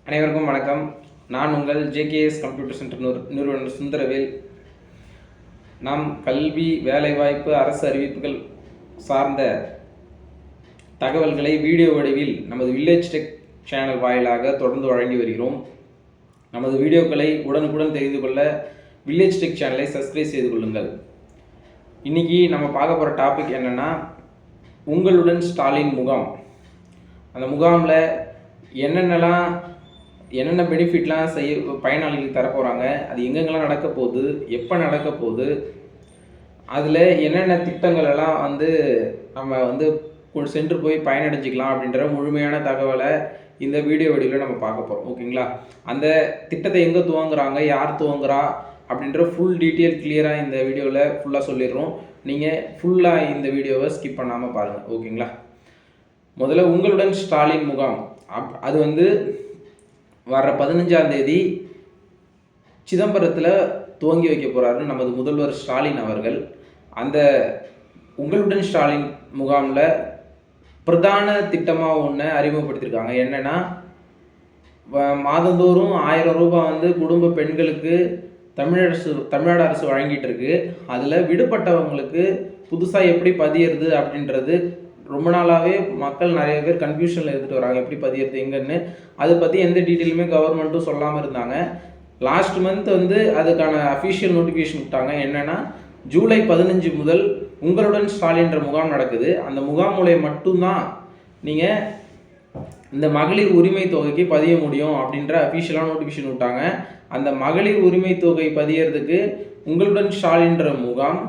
அனைவருக்கும் வணக்கம். நான் உங்கள் ஜேகேஎஸ் கம்ப்யூட்டர் சென்டர் நிறுவனர் சுந்தரவேல். நாம் கல்வி, வேலைவாய்ப்பு, அரசு அறிவிப்புகள் சார்ந்த தகவல்களை வீடியோ வடிவில் நமது வில்லேஜ் டெக் சேனல் வாயிலாக தொடர்ந்து வழங்கி வருகிறோம். நமது வீடியோக்களை உடனுக்குடன் தெரிந்து கொள்ள வில்லேஜ் டெக் சேனலை சப்ஸ்கிரைப் செய்து கொள்ளுங்கள். இன்றைக்கி நம்ம பார்க்க போகிற டாபிக் என்னென்னா, உங்களுடன் ஸ்டாலின் முகாம். அந்த முகாமில் என்னென்ன பெனிஃபிட்லாம் பயனாளிகளுக்கு தரப்போகிறாங்க, அது எங்கெங்கெல்லாம் நடக்க போகுது, எப்போ நடக்க போகுது, அதில் என்னென்ன திட்டங்கள் எல்லாம் நம்ம சென்று போய் பயனடைஞ்சிக்கலாம் அப்படின்ற முழுமையான தகவலை இந்த வீடியோ வடிவில் நம்ம பார்க்க போகிறோம். ஓகேங்களா? அந்த திட்டத்தை எங்கே துவங்குறாங்க, யார் துவங்குறா அப்படின்ற ஃபுல் டீட்டெயில் கிளியராக இந்த வீடியோவில் ஃபுல்லாக சொல்லிடுறோம். நீங்கள் ஃபுல்லாக இந்த வீடியோவை ஸ்கிப் பண்ணாமல் பாருங்கள். ஓகேங்களா? முதல்ல உங்களுடன் ஸ்டாலின் முகாம். அது வர்ற 15ஆம் தேதி சிதம்பரத்தில் துவங்கி வைக்க போகிறாருன்னு நமது முதல்வர் ஸ்டாலின் அவர்கள். அந்த உங்களுடன் ஸ்டாலின் முகாமில் பிரதான திட்டமாக ஒன்று அறிமுகப்படுத்தியிருக்காங்க. என்னென்னா, மாதந்தோறும் 1000 ரூபாய் குடும்ப பெண்களுக்கு தமிழ்நாடு அரசு வழங்கிட்டு இருக்கு. அதில் விடுபட்டவங்களுக்கு புதுசாக எப்படி பதியிறது அப்படின்றது ரொம்ப நாளாகவே மக்கள் நிறைய பேர் கன்ஃபியூஷனில் எடுத்துகிட்டு வராங்க. எப்படி பதியிறது எங்கன்னு அதை பற்றி எந்த டீட்டெயிலுமே கவர்மெண்ட்டும் சொல்லாமல் இருந்தாங்க. லாஸ்ட் மந்த் அதுக்கான அஃபிஷியல் நோட்டிஃபிகேஷன் விட்டாங்க. என்னென்னா, ஜூலை 15 முதல் உங்களுடன் ஸ்டாலின்ற முகாம் நடக்குது. அந்த முகாம் மூலம் மட்டும்தான் நீங்கள் இந்த மகளிர் உரிமை தொகைக்கு பதிய முடியும் அப்படின்ற அஃபிஷியலான நோட்டிஃபிகேஷன் விட்டாங்க. அந்த மகளிர் உரிமை தொகை பதியறதுக்கு உங்களுடன் ஸ்டாலின்ற முகாம்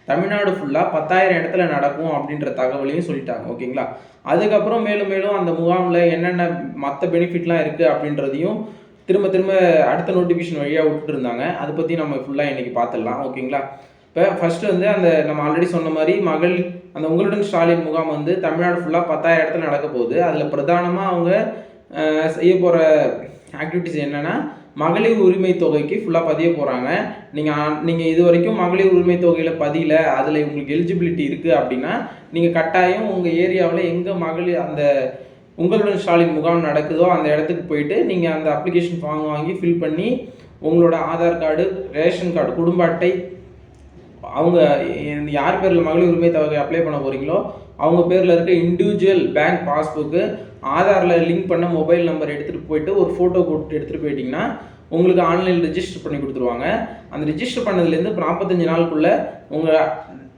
தமிழ்நாடு ஃபுல்லாக 10,000 இடத்துல நடக்கும் அப்படின்ற தகவலையும் சொல்லிட்டாங்க. ஓகேங்களா? அதுக்கப்புறம் மேலும் அந்த முகாமில் என்னென்ன மற்ற பெனிஃபிட்லாம் இருக்குது அப்படின்றதையும் திரும்ப அடுத்த நோட்டிஃபிகேஷன் வழியாக விட்டுருந்தாங்க. அதை பற்றி நம்ம ஃபுல்லாக இன்றைக்கி பார்த்துடலாம். ஓகேங்களா? இப்போ ஃபஸ்ட்டு அந்த நம்ம ஆல்ரெடி சொன்ன மாதிரி அந்த உங்களுடன் ஸ்டாலின் முகாம் தமிழ்நாடு ஃபுல்லாக 10,000 இடத்துல நடக்க போகுது. அதில் பிரதானமாக அவங்க செய்ய போகிற ஆக்டிவிட்டிஸ் என்னென்னா, மகளிர் உரிமை தொகைக்கு ஃபுல்லாக பதிய போகிறாங்க. நீங்கள் இது வரைக்கும் மகளிர் உரிமை தொகையில் பதியல, அதில் உங்களுக்கு எலிஜிபிலிட்டி இருக்குது அப்படின்னா, நீங்கள் கட்டாயம் உங்கள் ஏரியாவில் எங்கே மகளிர் அந்த உங்களுடன் ஸ்டாலின் முகாம் நடக்குதோ அந்த இடத்துக்கு போயிட்டு நீங்கள் அந்த அப்ளிகேஷன் ஃபார்ம் வாங்கி ஃபில் பண்ணி உங்களோட ஆதார் கார்டு, ரேஷன் கார்டு, குடும்ப அட்டை, அவங்க யார் பேரில் மகளிர் உரிமை தொகை அப்ளை பண்ண போகிறீங்களோ அவங்க பேரில் இருக்க இண்டிவிஜுவல் பேங்க் பாஸ்புக்கு, ஆதாரில் லிங்க் பண்ண மொபைல் நம்பர் எடுத்துகிட்டு போயிட்டு ஒரு ஃபோட்டோ கொடுத்து எடுத்துகிட்டு போயிட்டிங்கன்னா உங்களுக்கு ஆன்லைனில் ரிஜிஸ்டர் பண்ணி கொடுத்துருவாங்க. அந்த ரிஜிஸ்டர் பண்ணதுலேருந்து 45 நாளுக்குள்ளே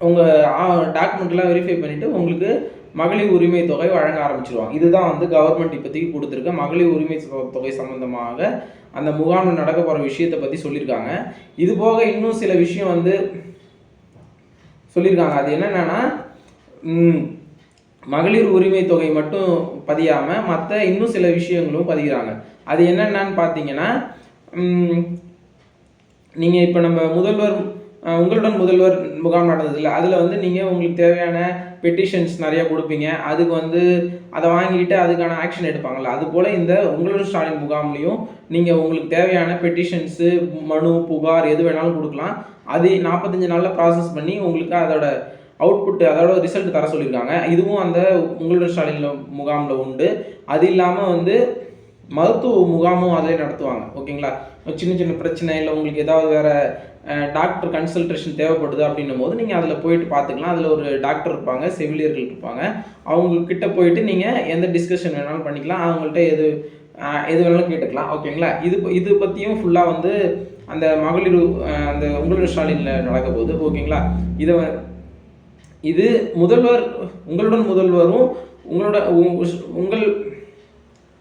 உங்கள் டாக்குமெண்ட்லாம் வெரிஃபை பண்ணிவிட்டு உங்களுக்கு மகளிர் உரிமை தொகை வழங்க ஆரம்பிச்சிருவாங்க. இதுதான் கவர்மெண்ட் இப்போதைக்கு கொடுத்துருக்க மகளிர் உரிமை தொகை சம்மந்தமாக அந்த முகாமில் நடக்க போகிற விஷயத்தை பற்றி சொல்லியிருக்காங்க. இது போக இன்னும் சில விஷயம் சொல்லியிருக்காங்க. அது என்னென்னா, மகளிர் உரிமை தொகை மட்டும் பதியாமல் மற்ற இன்னும் சில விஷயங்களும் பதிகிறாங்க. அது என்னென்னு பார்த்தீங்கன்னா, நீங்கள் இப்போ நம்ம உங்களுடன் முதல்வர் முகாம் நடந்ததில்ல, அதில் நீங்கள் உங்களுக்கு தேவையான பெட்டிஷன்ஸ் நிறையா கொடுப்பீங்க. அதுக்கு அதை வாங்கிட்டு அதுக்கான ஆக்ஷன் எடுப்பாங்கள்ல, அதுபோல் இந்த உங்களுடன் ஸ்டாலின் முகாம்லேயும் நீங்கள் உங்களுக்கு தேவையான பெட்டிஷன்ஸு, மனு, புகார் எது வேணாலும் கொடுக்கலாம். அது 45 நாளில் ப்ராசஸ் பண்ணி உங்களுக்கு அதோட அவுட்புட், அதோட ரிசல்ட் தர சொல்லியிருக்காங்க. இதுவும் அந்த உங்களுடன் ஸ்டாலின் முகாமில் உண்டு. அது இல்லாமல் மருத்துவ முகாமும் அதிலே நடத்துவாங்க. ஓகேங்களா? சின்ன பிரச்சனை இல்லை, உங்களுக்கு ஏதாவது வேறு டாக்டர் கன்சல்டேஷன் தேவைப்படுது அப்படின்னும் போது நீங்கள் அதில் போயிட்டு பார்த்துக்கலாம். அதில் ஒரு டாக்டர் இருப்பாங்க, செவிலியர்கள் இருப்பாங்க. அவங்கக்கிட்ட போயிட்டு நீங்கள் எந்த டிஸ்கஷன் வேணாலும் பண்ணிக்கலாம். அவங்கள்ட்ட எது வேணாலும் கேட்டுக்கலாம். ஓகேங்களா? இது பற்றியும் ஃபுல்லாக அந்த மகளிர் அந்த உங்களுடன் ஸ்டாலினில் நடக்க போகுது. ஓகேங்களா? இது உங்களுடன் முதல்வரும்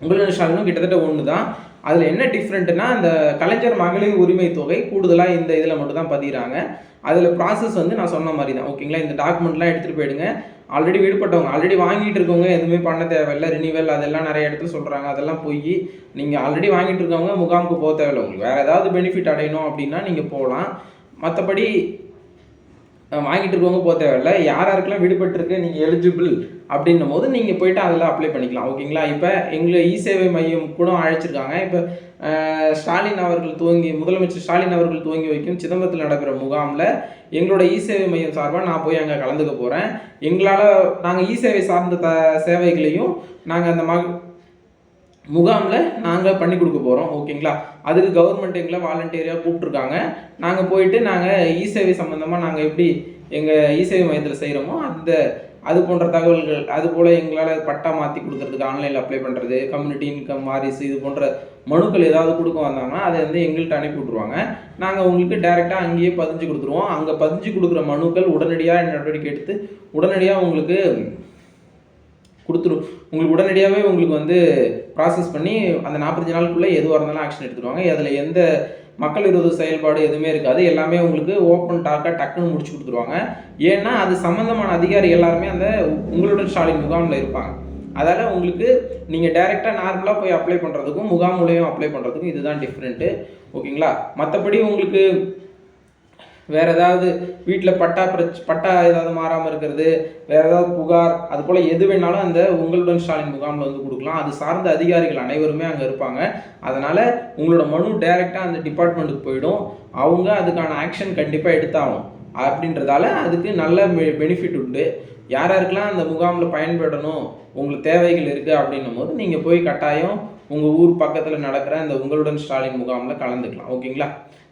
உங்களுடன் ஸ்டாலினும் கிட்டத்தட்ட ஒன்று தான். அதில் என்ன டிஃப்ரெண்ட்னா, அந்த கலைஞர் மகளிர் உரிமை தொகை கூடுதலாக இந்த இதில் மட்டும் தான் பதிகிறாங்க. அதில் ப்ராசஸ் நான் சொன்ன மாதிரி தான். ஓகேங்களா? இந்த டாக்குமெண்ட்லாம் எடுத்துகிட்டு போயிடுங்க. ஆல்ரெடி விடுபட்டவங்க, ஆல்ரெடி வாங்கிட்டு இருக்கவங்க எதுவுமே பண்ண தேவையில்லை. ரினிவல் அதெல்லாம் நிறைய இடத்துல சொல்கிறாங்க, அதெல்லாம் போய் நீங்கள் ஆல்ரெடி வாங்கிட்டு இருக்கவங்க முகாமுக்கு போக தேவையில்லை. உங்களுக்கு வேறு ஏதாவது பெனிஃபிட் அடையணும் அப்படின்னா நீங்கள் போகலாம். மற்றபடி வாங்கிட்டு இருக்கவங்க போக தேவையில்லை. யாருக்கெல்லாம் விடுபட்டுருக்கு, நீங்கள் எலிஜிபிள் அப்படின்னும் போது நீங்கள் போய்ட்டு அதில் அப்ளை பண்ணிக்கலாம். ஓகேங்களா? இப்போ எங்களை இ-சேவை மையம் கூட அழைச்சிருக்காங்க. இப்போ முதலமைச்சர் ஸ்டாலின் அவர்கள் துவங்கி வைக்கும் சிதம்பரத்தில் நடக்கிற முகாமில் எங்களோட இ-சேவை மையம் சார்பாக நான் போய் அங்கே கலந்துக்க போகிறேன். நாங்கள் இ-சேவை சார்ந்த சேவைகளையும் நாங்கள் அந்த முகாமில் நாங்கள் பண்ணி கொடுக்க போகிறோம். ஓகேங்களா? அதுக்கு கவர்மெண்ட் எங்களை வாலண்டியராக கூப்பிட்ருக்காங்க. நாங்கள் போயிட்டு நாங்கள் சேவை சம்மந்தமாக நாங்கள் எப்படி எங்கள் சேவை மையத்தில் செய்கிறோமோ அது போன்ற தகவல்கள், அது போல் எங்களால் பட்டா மாற்றி கொடுக்குறதுக்கு ஆன்லைனில் அப்ளை பண்ணுறது, கம்யூனிட்டி இன்கம் வாரிசு இது போன்ற மனுக்கள் ஏதாவது கொடுக்க வந்தாங்கன்னா அதை வந்து எங்கள்கிட்ட அனுப்பி விட்ருவாங்க. நாங்கள் உங்களுக்கு டைரெக்டாக அங்கேயே பதிஞ்சு கொடுத்துருவோம். அங்கே பதிஞ்சு கொடுக்குற மனுக்கள் உடனடியாக நடவடிக்கை எடுத்து உடனடியாக உங்களுக்கு உங்களுக்கு உடனடியாகவே உங்களுக்கு வந்து ப்ராசஸ் பண்ணி அந்த 45 நாளுக்குள்ளே எதுவாக இருந்தாலும் ஆக்ஷன் எடுத்துடுவாங்க. அதில் எந்த மக்கள் விரோத செயல்பாடு எதுவுமே இருக்காது. எல்லாமே உங்களுக்கு ஓப்பன் டாக்காக டக்குன்னு முடிச்சு கொடுத்துருவாங்க. ஏன்னா அது சம்மந்தமான அதிகாரி எல்லாருமே அந்த உங்களுடன் ஸ்டாலின் முகாமில் இருப்பாங்க. அதால் உங்களுக்கு நீங்கள் டைரெக்டாக நார்மலாக போய் அப்ளை பண்ணுறதுக்கும் முகாம் மூலியம் அப்ளை பண்ணுறதுக்கும் இதுதான் டிஃப்ரெண்ட்டு. ஓகேங்களா? மற்றபடி உங்களுக்கு வேறு ஏதாவது வீட்டில் பட்டா ஏதாவது மாறாமல் இருக்கிறது, வேறு ஏதாவது புகார், அது போல் எது வேணாலும் அந்த உங்களுடன் ஸ்டாலின் முகாமில் வந்து கொடுக்கலாம். அது சார்ந்த அதிகாரிகள் அனைவருமே அங்கே இருப்பாங்க. அதனால் உங்களோட மனு டைரெக்டாக அந்த டிபார்ட்மெண்ட்டுக்கு போயிடும். அவங்க அதுக்கான ஆக்ஷன் கண்டிப்பாக எடுத்தாகும். அப்படின்றதால அதுக்கு நல்ல பெனிஃபிட் உண்டு. யாருக்கெல்லாம் அந்த முகாமில் பயன்படணும், உங்களுக்கு தேவைகள் இருக்குது அப்படின்னும் போது நீங்கள் போய் கட்டாயம் உங்கள் ஊர் பக்கத்தில் நடக்கிற அந்த உங்களுடன் ஸ்டாலின் முகாமில் கலந்துக்கலாம். ஓகேங்களா?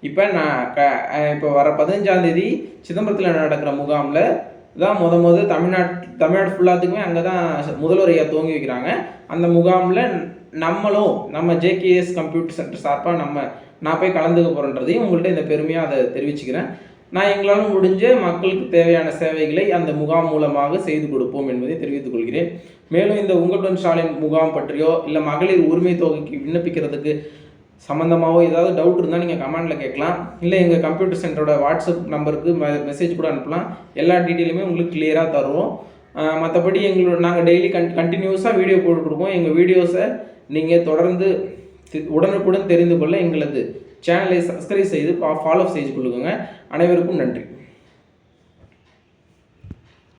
இப்போ இப்போ வர 15ஆம் தேதி சிதம்பரத்தில் நடக்கிற முகாமில் தான் தமிழ்நாடு ஃபுல்லாத்துக்குமே அங்கே தான் முதல்வரையா துவங்கி வைக்கிறாங்க. அந்த முகாமில் நம்ம ஜேகேஎஸ் கம்ப்யூட்டர் சென்டர் சார்பாக நான் போய் கலந்துக்க போகிறேன்றதையும் உங்கள்கிட்ட இந்த பெருமையாக அதை தெரிவிச்சுக்கிறேன். நான் எங்களால் முடிஞ்ச மக்களுக்கு தேவையான சேவைகளை அந்த முகாம் மூலமாக செய்து கொடுப்போம் என்பதை தெரிவித்துக் கொள்கிறேன். மேலும் இந்த உங்களுடன் ஸ்டாலின் முகாம் பற்றியோ இல்லை மகளிர் உரிமை தொகைக்கு விண்ணப்பிக்கிறதுக்கு சம்மந்தமாகவோ ஏதாவது டவுட் இருந்தால் நீங்கள் கமெண்டில் கேட்கலாம். இல்லை எங்கள் கம்ப்யூட்டர் சென்டரோட வாட்ஸ்அப் நம்பருக்கு மெசேஜ் கூட அனுப்பலாம். எல்லா டீட்டெயிலுமே உங்களுக்கு கிளியராக தருவோம். மற்றபடி நாங்கள் டெய்லி கண்டினியூஸாக வீடியோ போட்டுருக்கோம். எங்கள் வீடியோஸை நீங்கள் தொடர்ந்து உடனுக்குடன் தெரிந்து கொள்ள எங்களது சேனலை சப்ஸ்கிரைப் செய்து ஃபாலோ செய்து கொள்ளுங்க. அனைவருக்கும் நன்றி.